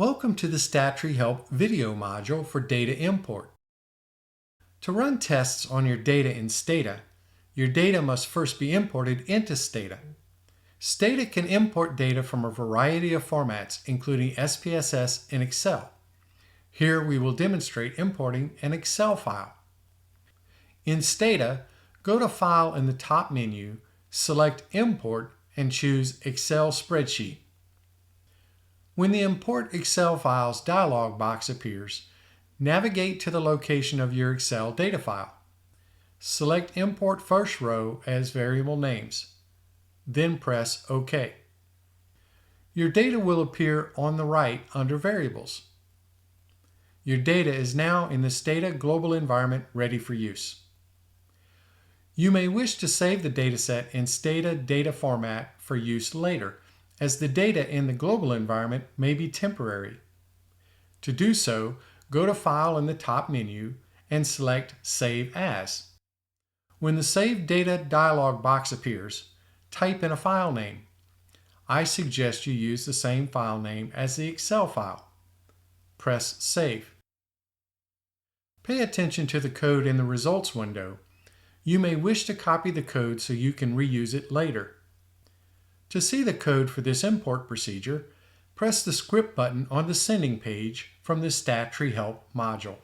Welcome to the Stat Help video module for data import. To run tests on your data in Stata, your data must first be imported into Stata. Stata can import data from a variety of formats, including SPSS and Excel. Here we will demonstrate importing an Excel file. In Stata, go to File in the top menu, select Import, and choose Excel Spreadsheet. When the Import Excel Files dialog box appears, navigate to the location of your Excel data file. Select Import First Row as variable names. Then press OK. Your data will appear on the right under Variables. Your data is now in the Stata global environment ready for use. You may wish to save the dataset in Stata data format for use later, as the data in the global environment may be temporary. To do so, go to File in the top menu and select Save As. When the Save Data dialog box appears, type in a file name. I suggest you use the same file name as the Excel file. Press Save. Pay attention to the code in the Results window. You may wish to copy the code so you can reuse it later. To see the code for this import procedure, press the script button on the sending page from the Stat Help module.